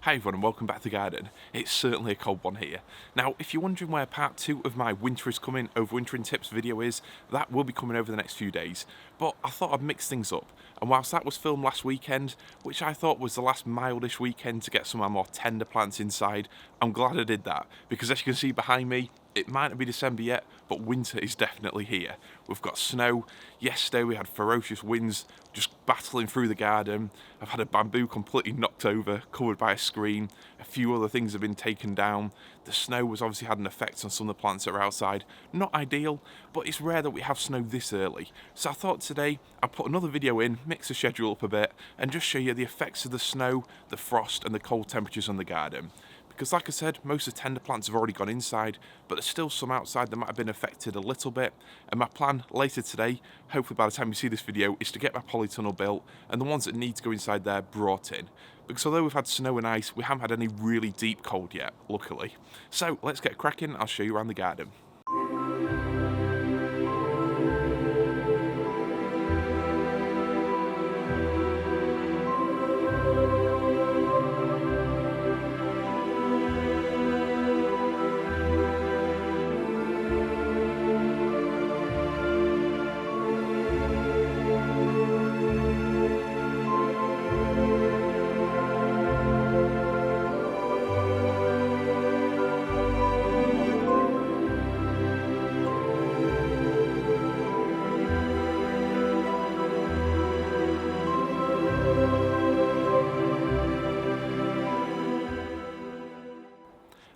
Hi everyone and welcome back to the garden. It's certainly a cold one here. Now, if you're wondering where part 2 of my winter is coming, overwintering tips video is, that will be coming over the next few days. But I thought I'd mix things up. And whilst that was filmed last weekend, which I thought was the last mildish weekend to get some of my more tender plants inside, I'm glad I did that. Because as you can see behind me, it might not be December yet, but winter is definitely here. We've got snow. Yesterday we had ferocious winds just battling through the garden. I've had a bamboo completely knocked over, covered by a screen. A few other things have been taken down. The snow has obviously had an effect on some of the plants that are outside. Not ideal, but it's rare that we have snow this early. So I thought today I'd put another video in, mix the schedule up a bit, and just show you the effects of the snow, the frost, and the cold temperatures on the garden. Because like I said, most of the tender plants have already gone inside, but there's still some outside that might have been affected a little bit. And my plan later today, hopefully by the time you see this video, is to get my polytunnel built and the ones that need to go inside there brought in. Because although we've had snow and ice, we haven't had any really deep cold yet, luckily. So let's get cracking, I'll show you around the garden.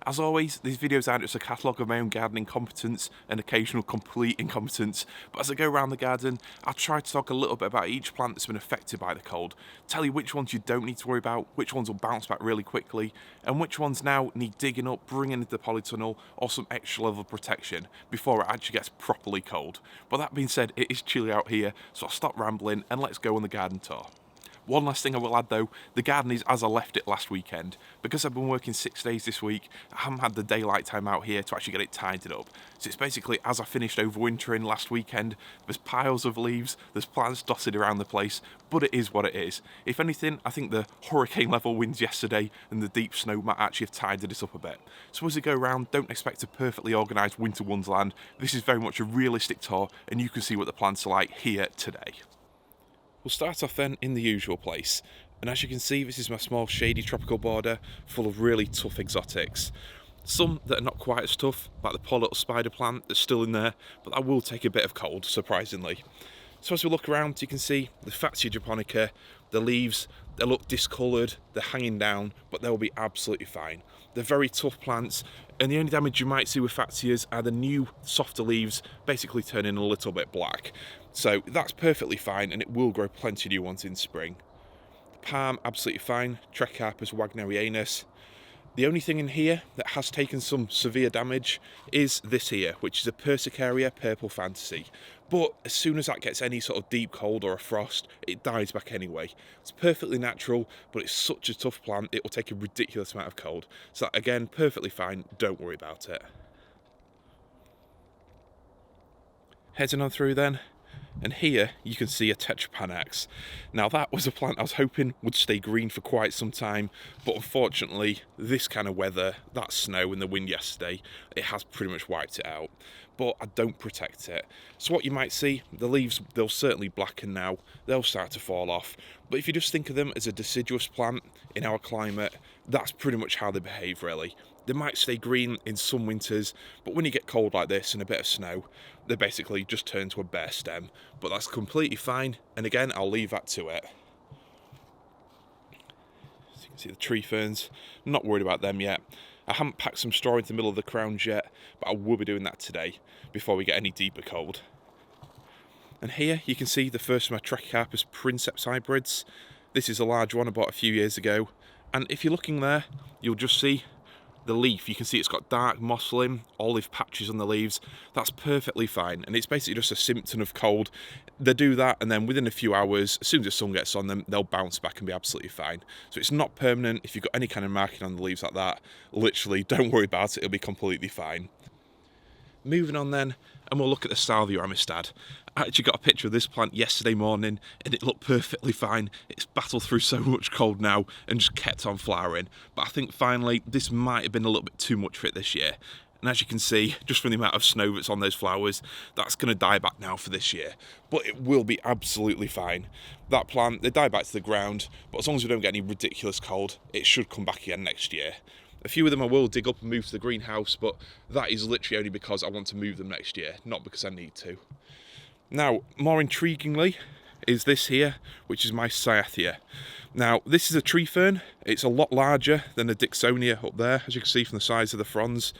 As always, these videos aren't just a catalogue of my own gardening competence and occasional complete incompetence, but as I go around the garden, I'll try to talk a little bit about each plant that's been affected by the cold, tell you which ones you don't need to worry about, which ones will bounce back really quickly, and which ones now need digging up, bringing into the polytunnel, or some extra level of protection before it actually gets properly cold. But that being said, it is chilly out here, so I'll stop rambling and let's go on the garden tour. One last thing I will add though, the garden is as I left it last weekend. Because I've been working 6 days this week, I haven't had the daylight time out here to actually get it tidied up. So it's basically as I finished overwintering last weekend, there's piles of leaves, there's plants dotted around the place, but it is what it is. If anything, I think the hurricane level winds yesterday and the deep snow might actually have tidied it up a bit. So as we go around, don't expect a perfectly organised winter wonderland. This is very much a realistic tour and you can see what the plants are like here today. We'll start off then in the usual place, and as you can see this is my small shady tropical border full of really tough exotics. Some that are not quite as tough, like the poor little spider plant that's still in there, but that will take a bit of cold, surprisingly. So as we look around you can see the Fatsia japonica, the leaves, they look discoloured, they're hanging down, but they'll be absolutely fine. They're very tough plants, and the only damage you might see with Fatsias are the new softer leaves basically turning a little bit black. So that's perfectly fine, and it will grow plenty of new ones in spring. The palm, absolutely fine. Tricharpus wagnerianus. The only thing in here that has taken some severe damage is this here, which is a Persicaria purple fantasy. But as soon as that gets any sort of deep cold or a frost, it dies back anyway. It's perfectly natural, but it's such a tough plant, it will take a ridiculous amount of cold. So again, perfectly fine, don't worry about it. Heading on through then. And here you can see a Tetrapanax. Now that was a plant I was hoping would stay green for quite some time, but unfortunately this kind of weather, that snow and the wind yesterday, it has pretty much wiped it out. But I don't protect it. So what you might see, the leaves, they'll certainly blacken now, they'll start to fall off. But if you just think of them as a deciduous plant in our climate, that's pretty much how they behave really. They might stay green in some winters, but when you get cold like this and a bit of snow, they basically just turn to a bare stem. But that's completely fine, and again, I'll leave that to it. So you can see the tree ferns, not worried about them yet. I haven't packed some straw into the middle of the crowns yet, but I will be doing that today, before we get any deeper cold. And here you can see the first of my Tricharpus princeps hybrids. This is a large one I bought a few years ago, and if you're looking there, you'll just see the leaf. You can see it's got dark mossling, olive patches on the leaves. That's perfectly fine, and it's basically just a symptom of cold. They do that, and then within a few hours, as soon as the sun gets on them, they'll bounce back and be absolutely fine. So it's not permanent. If you've got any kind of marking on the leaves like that, literally don't worry about it, it'll be completely fine. Moving on then, and we'll look at the salvia amistad. I actually got a picture of this plant yesterday morning and it looked perfectly fine. It's battled through so much cold now and just kept on flowering. But I think finally this might have been a little bit too much for it this year. And as you can see, just from the amount of snow that's on those flowers, that's going to die back now for this year. But it will be absolutely fine. That plant, they die back to the ground, but as long as we don't get any ridiculous cold, it should come back again next year. A few of them I will dig up and move to the greenhouse, but that is literally only because I want to move them next year, not because I need to. Now, more intriguingly, is this here, which is my Cyathea. Now, this is a tree fern. It's a lot larger than the Dixonia up there, as you can see from the size of the fronds.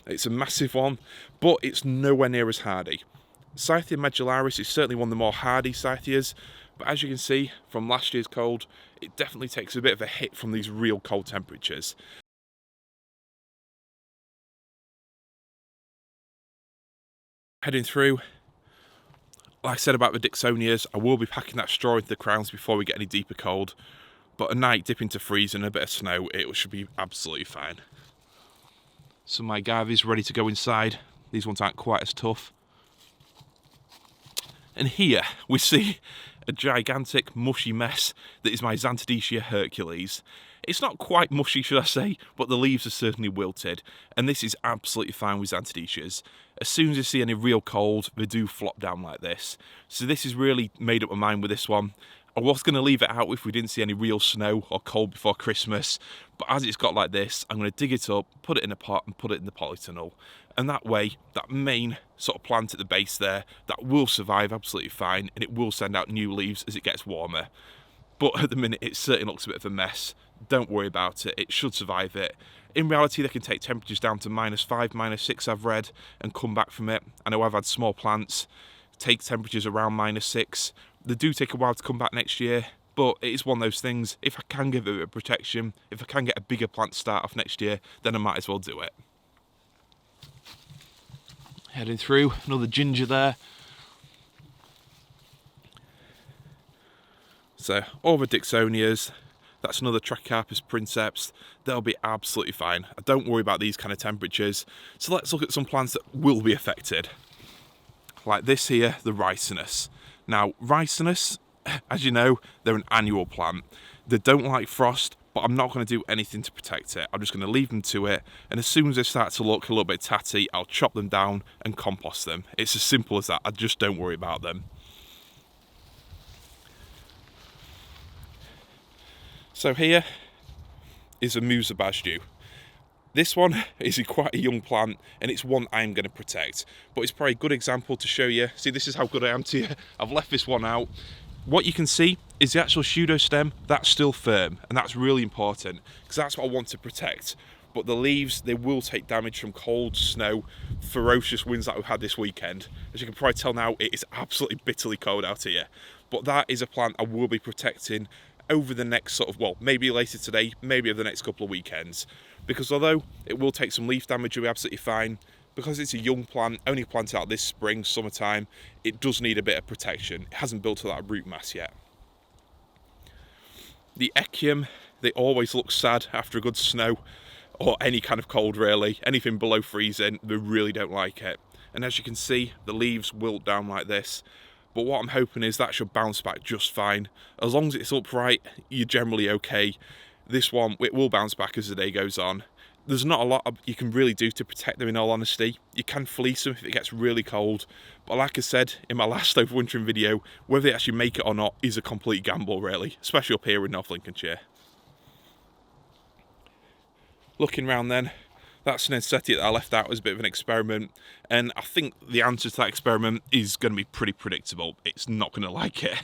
It's a massive one, but it's nowhere near as hardy. Cyathea medullaris is certainly one of the more hardy Cyatheas, but as you can see from last year's cold, it definitely takes a bit of a hit from these real cold temperatures. Heading through, like I said about the Dixonias, I will be packing that straw into the crowns before we get any deeper cold, but a night dip into freeze and a bit of snow, it should be absolutely fine. Some of my Garvies ready to go inside. These ones aren't quite as tough. And here we see a gigantic mushy mess that is my Xanthodecia Hercules. It's not quite mushy, should I say, but the leaves are certainly wilted, and this is absolutely fine with Xanthodecias. As soon as you see any real cold, they do flop down like this. So this is really made up my mind with this one. I was going to leave it out if we didn't see any real snow or cold before Christmas, but as it's got like this, I'm going to dig it up, put it in a pot and put it in the polytunnel. And that way, that main sort of plant at the base there, that will survive absolutely fine, and it will send out new leaves as it gets warmer. But at the minute, it certainly looks a bit of a mess. Don't worry about it, it should survive it. In reality, they can take temperatures down to -5, -6, I've read, and come back from it. I know I've had small plants take temperatures around -6. They do take a while to come back next year, but it is one of those things. If I can give it a bit of protection, if I can get a bigger plant to start off next year, then I might as well do it. Heading through, another ginger there. So, all the Dixonias, that's another Trachycarpus princeps, they'll be absolutely fine. I don't worry about these kind of temperatures. So let's look at some plants that will be affected. Like this here, the Ricinus. Now, Ricinus, as you know, they're an annual plant. They don't like frost, but I'm not going to do anything to protect it. I'm just going to leave them to it, and as soon as they start to look a little bit tatty, I'll chop them down and compost them. It's as simple as that. I just don't worry about them. So here is a Musa Basjou. This one is quite a young plant, and it's one I'm going to protect. But it's probably a good example to show you. See, this is how good I am to you. I've left this one out. What you can see is the actual pseudostem, that's still firm, and that's really important, because that's what I want to protect. But the leaves, they will take damage from cold, snow, ferocious winds that we've had this weekend. As you can probably tell now, it is absolutely bitterly cold out here. But that is a plant I will be protecting over the next sort of, well, maybe later today, maybe over the next couple of weekends. Because although it will take some leaf damage, it'll be absolutely fine. Because it's a young plant, only planted out this spring, summertime, it does need a bit of protection. It hasn't built to that root mass yet. The Echium, they always look sad after a good snow, or any kind of cold really. Anything below freezing, they really don't like it. And as you can see, the leaves wilt down like this. But what I'm hoping is that should bounce back just fine. As long as it's upright, you're generally okay. This one, it will bounce back as the day goes on. There's not a lot you can really do to protect them, in all honesty. You can fleece them if it gets really cold. But like I said in my last overwintering video, whether they actually make it or not is a complete gamble really, especially up here in North Lincolnshire. Looking round then, that's an Ensete that I left out as a bit of an experiment, and I think the answer to that experiment is going to be pretty predictable. It's not going to like it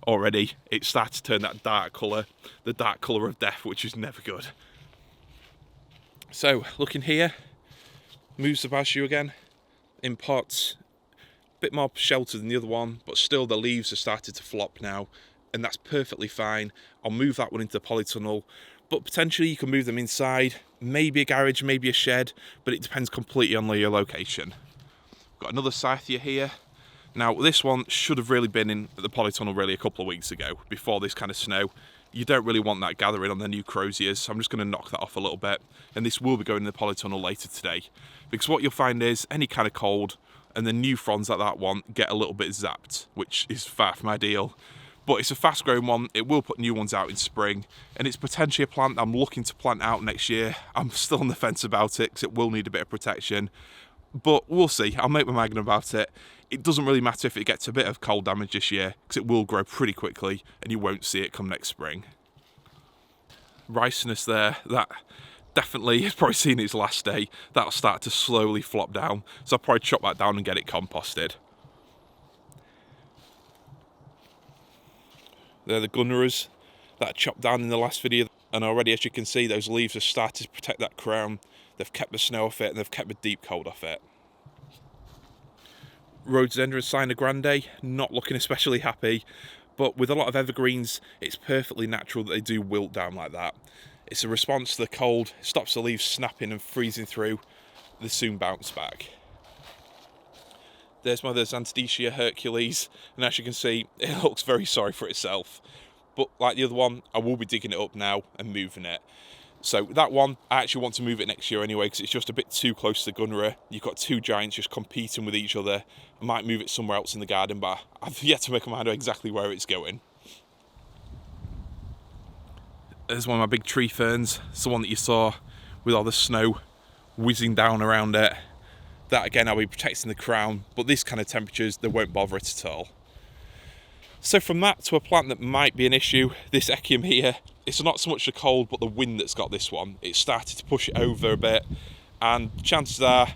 already. It started to turn that dark colour, the dark colour of death, which is never good. So, looking here, Musa Basjou again, in pots, a bit more sheltered than the other one, but still the leaves have started to flop now, and that's perfectly fine. I'll move that one into the polytunnel, but potentially you can move them inside, maybe a garage, maybe a shed, but it depends completely on your location. Got another Cyathea here. Now this one should have really been in the polytunnel really a couple of weeks ago, before this kind of snow. you don't really want that gathering on the new crosiers, so I'm just going to knock that off a little bit, and this will be going in the polytunnel later today, because what you'll find is any kind of cold and the new fronds like that one get a little bit zapped, which is far from ideal. But it's a fast growing one, it will put new ones out in spring, and it's potentially a plant I'm looking to plant out next year. I'm still on the fence about it because it will need a bit of protection, but we'll see. I'll make my mind about it. It doesn't really matter if it gets a bit of cold damage this year, because it will grow pretty quickly and you won't see it come next spring. Ricinus there, that definitely has probably seen its last day. That'll start to slowly flop down, so I'll probably chop that down and get it composted. They're the gunneras that I chopped down in the last video, and already, as you can see, those leaves have started to protect that crown. They've kept the snow off it and they've kept the deep cold off it. Rhododendron Sina Grande, not looking especially happy, but with a lot of evergreens, it's perfectly natural that they do wilt down like that. It's a response to the cold, it stops the leaves snapping and freezing through, they soon bounce back. There's my other Xanthodecia Hercules, and as you can see, it looks very sorry for itself. But like the other one, I will be digging it up now and moving it. So that one, I actually want to move it next year anyway, because it's just a bit too close to the gunnerer. You've got two giants just competing with each other. I might move it somewhere else in the garden, but I've yet to make a mind of exactly where it's going. There's one of my big tree ferns. It's the one that you saw with all the snow whizzing down around it. That again, I'll be protecting the crown, but this kind of temperatures, they won't bother it at all. So from that to a plant that might be an issue, this Echium here, it's not so much the cold, but the wind that's got this one. It started to push it over a bit, and chances are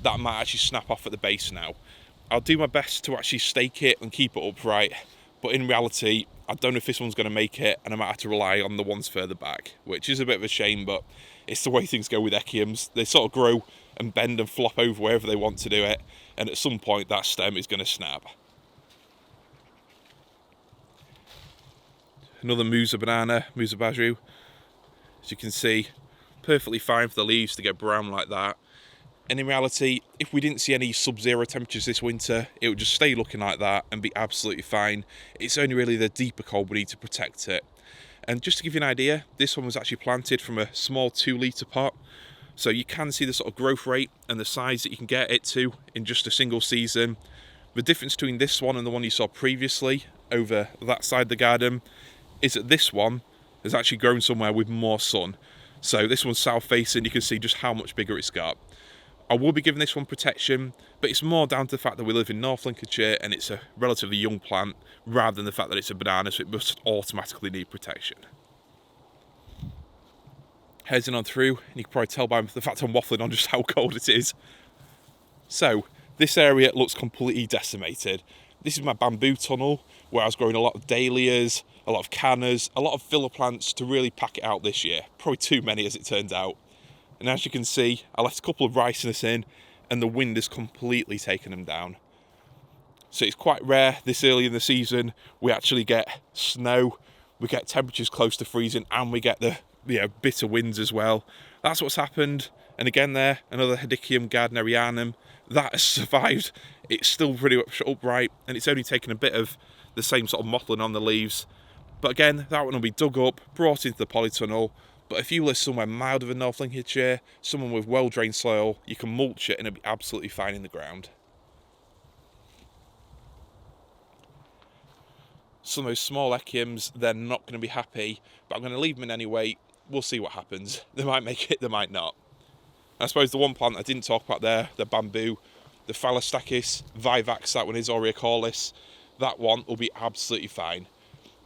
that might actually snap off at the base now. I'll do my best to actually stake it and keep it upright, but in reality, I don't know if this one's going to make it, and I might have to rely on the ones further back, which is a bit of a shame, but it's the way things go with Echiums. They sort of grow and bend and flop over wherever they want to do it, and at some point that stem is going to snap. Another Musa banana, Musa baju. As you can see, perfectly fine for the leaves to get brown like that. And in reality, if we didn't see any sub-zero temperatures this winter, it would just stay looking like that and be absolutely fine. It's only really the deeper cold we need to protect it. And just to give you an idea, this one was actually planted from a small 2-litre pot. So you can see the sort of growth rate and the size that you can get it to in just a single season. The difference between this one and the one you saw previously over that side of the garden is that this one has actually grown somewhere with more sun. So this one's south facing, you can see just how much bigger it's got. I will be giving this one protection, but it's more down to the fact that we live in North Lincolnshire and it's a relatively young plant, rather than the fact that it's a banana, so it must automatically need protection. Heading on through, and you can probably tell by the fact I'm waffling on just how cold it is. So, this area looks completely decimated. This is my bamboo tunnel, where I was growing a lot of dahlias, a lot of cannas, a lot of filler plants to really pack it out this year. Probably too many as it turns out. And as you can see, I left a couple of ricinus in, and the wind has completely taken them down. So it's quite rare this early in the season we actually get snow, we get temperatures close to freezing, and we get the bitter winds as well. That's what's happened. And again there, another Hedychium gardnerianum, that has survived. It's still pretty much upright, and it's only taken a bit of the same sort of mottling on the leaves. But again, that one will be dug up, brought into the polytunnel. But if you live somewhere milder than North Lincolnshire, someone with well-drained soil, you can mulch it and it'll be absolutely fine in the ground. Some of those small Echiums, they're not going to be happy, but I'm going to leave them in anyway. We'll see what happens. They might make it, they might not. I suppose the one plant I didn't talk about there, the bamboo, the Phallostachys vivax, that one is Aureocorlis. That one will be absolutely fine.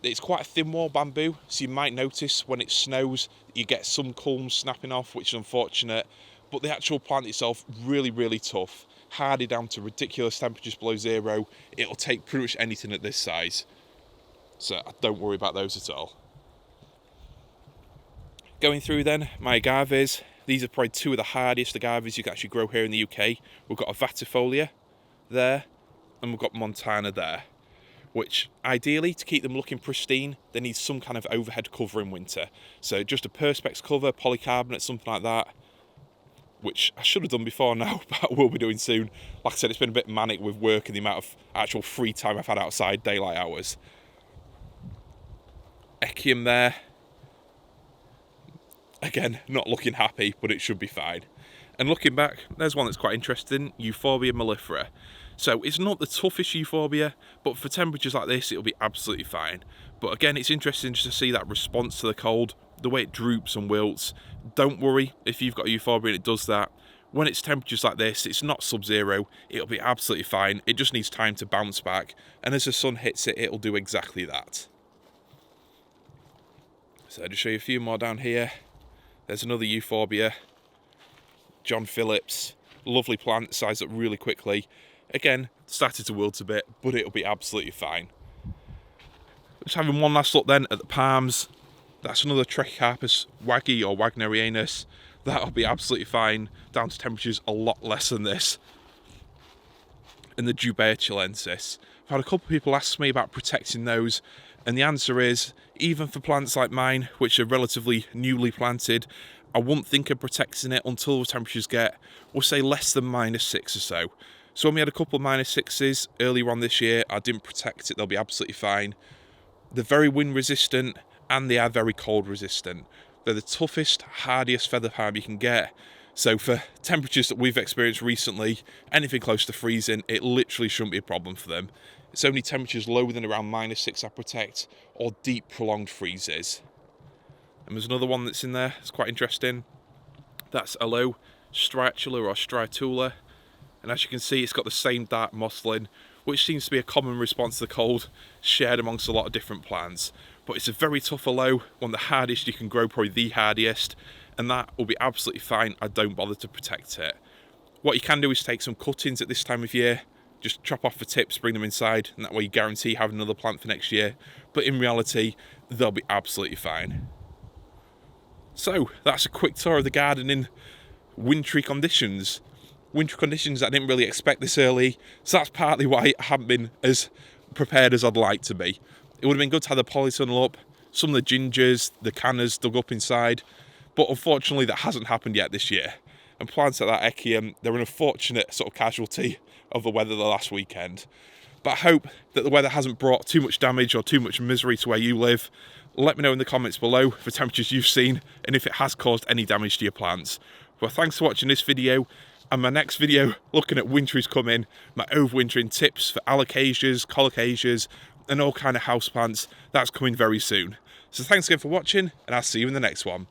It's quite a thin wall bamboo, so you might notice when it snows you get some culms snapping off, which is unfortunate, but the actual plant itself really, really tough, hardy down to ridiculous temperatures below zero. It'll take pretty much anything at this size, so don't worry about those at all. Going through then, my agaves. These are probably two of the hardiest agaves you can actually grow here in the UK. We've got a Vatifolia there, and we've got Montana there, which ideally, to keep them looking pristine, they need some kind of overhead cover in winter. So just a Perspex cover, polycarbonate, something like that, which I should have done before now, but I will be doing soon. Like I said, it's been a bit manic with work and the amount of actual free time I've had outside daylight hours. Echium there. Again, not looking happy, but it should be fine. And looking back, there's one that's quite interesting, Euphorbia mellifera. So it's not the toughest euphorbia, but for temperatures like this, it'll be absolutely fine. But again, it's interesting just to see that response to the cold, the way it droops and wilts. Don't worry if you've got a euphorbia and it does that. When it's temperatures like this, it's not sub-zero, it'll be absolutely fine. It just needs time to bounce back, and as the sun hits it, it'll do exactly that. So I'll just show you a few more down here. There's another euphorbia. John Phillips, lovely plant, sized up really quickly. Again, started to wilt a bit, but it'll be absolutely fine. Just having one last look then at the palms. That's another Trachycarpus waggi or wagnerianus. That'll be absolutely fine, down to temperatures a lot less than this. And the Jubea chilensis. I've had a couple of people ask me about protecting those, and the answer is, even for plants like mine, which are relatively newly planted, I wouldn't think of protecting it until the temperatures get, we'll say, less than -6 or so. So when we had a couple of -6s earlier on this year, I didn't protect it, they'll be absolutely fine. They're very wind resistant, and they are very cold resistant. They're the toughest, hardiest feather palm you can get. So for temperatures that we've experienced recently, anything close to freezing, it literally shouldn't be a problem for them. It's only temperatures lower than around -6 I protect, or deep prolonged freezes. And there's another one that's in there, it's quite interesting. That's Aloe striatula or striatula. And as you can see, it's got the same dark moslin, which seems to be a common response to the cold, shared amongst a lot of different plants. But it's a very tough aloe, one of the hardest you can grow, probably the hardiest, and that will be absolutely fine. I don't bother to protect it. What you can do is take some cuttings at this time of year, just chop off the tips, bring them inside, and that way you guarantee having another plant for next year. But in reality, they'll be absolutely fine. So that's a quick tour of the garden in wintry conditions. Winter conditions I didn't really expect this early, so that's partly why I haven't been as prepared as I'd like to be. It would have been good to have the polytunnel up, some of the gingers, the cannas dug up inside, but unfortunately that hasn't happened yet this year. And plants like that Echium, they're an unfortunate sort of casualty of the weather the last weekend. But I hope that the weather hasn't brought too much damage or too much misery to where you live. Let me know in the comments below the temperatures you've seen and if it has caused any damage to your plants. Well, thanks for watching this video, and my next video looking at winter is coming, my overwintering tips for alocasias, colocasias and all kind of houseplants, that's coming very soon. So thanks again for watching, and I'll see you in the next one.